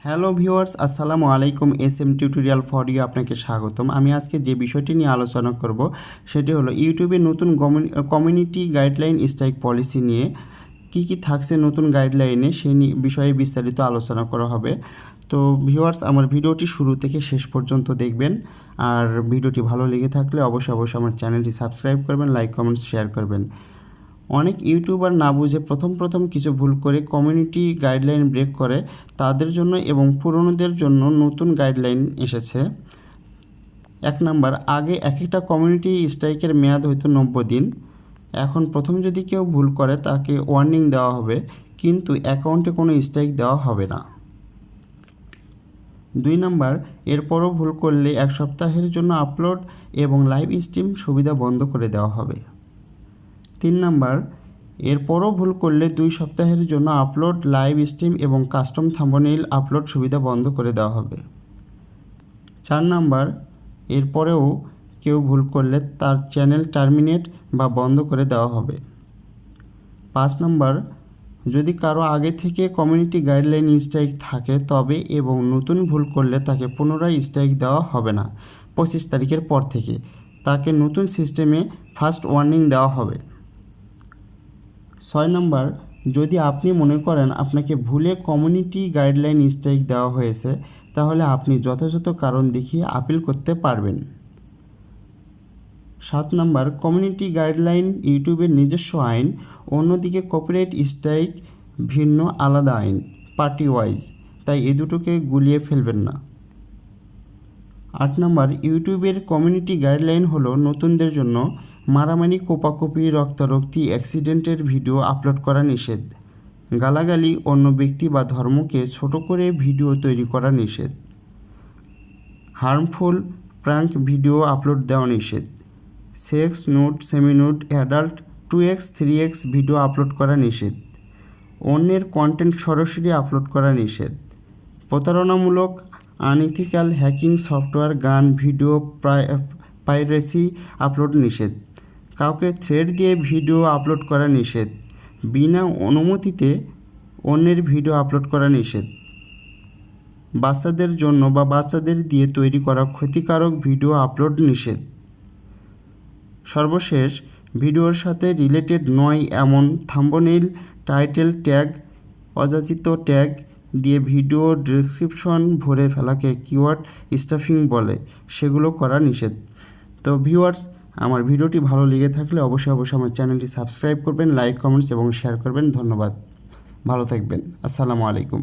Hello viewers, আসসালামু আলাইকুম। SM tutorial for you আপনাকে স্বাগতম। আমি আজকে যে বিষয়টি নিয়ে আলোচনা করব সেটি হলো ইউটিউবে নতুন কমিউনিটি গাইডলাইন স্ট্রাইক পলিসি নিয়ে কি থাকছে নতুন গাইডলাইনে সেই বিষয়ে বিস্তারিত আলোচনা করা হবে। তো ভিউয়ার্স, আমার ভিডিওটি শুরু থেকে শেষ পর্যন্ত দেখবেন। আর ভিডিওটি ভালো লেগে থাকলে অবশ্যই আমার চ্যানেলটি সাবস্ক্রাইব করবেন, লাইক কমেন্টস শেয়ার করবেন। অনেক ইউটিউবার না বুঝে প্রথম কিছু ভুল করে কমিউনিটি গাইডলাইন ব্রেক করে তাদের জন্য এবং পুরনোদের জন্য নতুন গাইডলাইন এসেছে। 1 নাম্বার, আগে এক একটা কমিউনিটি স্ট্রাইকের মেয়াদ হয়তো 90 দিন। এখন প্রথম যদি কেউ ভুল করে তাকে ওয়ার্নিং দেওয়া হবে, কিন্তু অ্যাকাউন্টে কোনো স্ট্রাইক দেওয়া হবে না। 2 নাম্বার, এরপরও ভুল করলে 1 সপ্তাহের জন্য আপলোড এবং লাইভ স্ট্রিম সুবিধা বন্ধ করে দেওয়া হবে। 3 নাম্বার, এরপরও ভুল করলে 2 সপ্তাহের জন্য আপলোড, লাইভ স্ট্রিম এবং কাস্টম থাম্বনেইল আপলোড সুবিধা বন্ধ করে দেওয়া হবে। 4 নাম্বার, এরপরেও কেউ ভুল করলে তার চ্যানেল টার্মিনেট বা বন্ধ করে দেওয়া হবে। 5 নাম্বার, যদি কারো আগে থেকে কমিউনিটি গাইডলাইন স্ট্রাইক থাকে তবে এবং নতুন ভুল করলে তাকে পুনরায় স্ট্রাইক দেওয়া হবে না। 25 তারিখের পর থেকে তাকে নতুন সিস্টেমে ফার্স্ট ওয়ার্নিং দেওয়া হবে। 6 নাম্বার, যদি আপনি মনে করেন আপনাকে ভুলে কমিউনিটি গাইডলাইন স্ট্রাইক দেওয়া হয়েছে তাহলে আপনি যথাযথ কারণ দেখিয়ে আপিল করতে পারবেন। 7 নাম্বার, কমিউনিটি গাইডলাইন ইউটিউবের নিজস্ব আইন, অন্যদিকে কপিরাইট স্ট্রাইক ভিন্ন আলাদা আইন, পার্টি ওয়াইজ, তাই এ দুটোকে গুলিয়ে ফেলবেন না। 8 নাম্বার, ইউটিউবের কমিউনিটি গাইডলাইন হলো নতুনদের জন্য। মারামারি, কোপাকুপি, রক্তারক্তি, অ্যাক্সিডেন্টের ভিডিও আপলোড করা নিষেধ। গালাগালি, অন্য ব্যক্তি বা ধর্মকে ছোট করে ভিডিও তৈরি করা নিষেধ। হার্মফুল প্র্যাঙ্ক ভিডিও আপলোড দেওয়া নিষেধ। Sex, nude, seminude, adult 2x 3x video upload করা নিষেধ। অন্যের কন্টেন্ট সরাসরি আপলোড করা নিষেধ। প্রতারণামূলক, আনইথিক্যাল, হ্যাকিং সফটওয়্যার, গান, ভিডিও পাইরেসি আপলোড নিষেধ। কাউকে থ্রেড দিয়ে ভিডিও আপলোড করা নিষেধ। বিনা অনুমতিতে অন্যের ভিডিও আপলোড করা নিষেধ। বাচ্চাদের জন্য বা বাচ্চাদের দিয়ে তৈরি করা ক্ষতিকারক ভিডিও আপলোড নিষেধ। সর্বশেষ, ভিডিওর সাথে রিলেটেড নয় এমন থাম্বনেইল, টাইটেল, ট্যাগ, অযাচিত ট্যাগ দিয়ে ভিডিও ডেসক্রিপশন ভরে ফেলাকে কিওয়ার্ড স্টাফিং বলে, সেগুলো করা নিষেধ। তো ভিউয়ার্স, আমার ভিডিওটি ভালো লেগে থাকলে অবশ্যই আমার চ্যানেলটি সাবস্ক্রাইব করবেন, লাইক কমেন্টস এবং শেয়ার করবেন। ধন্যবাদ, ভালো থাকবেন। আসসালামু আলাইকুম।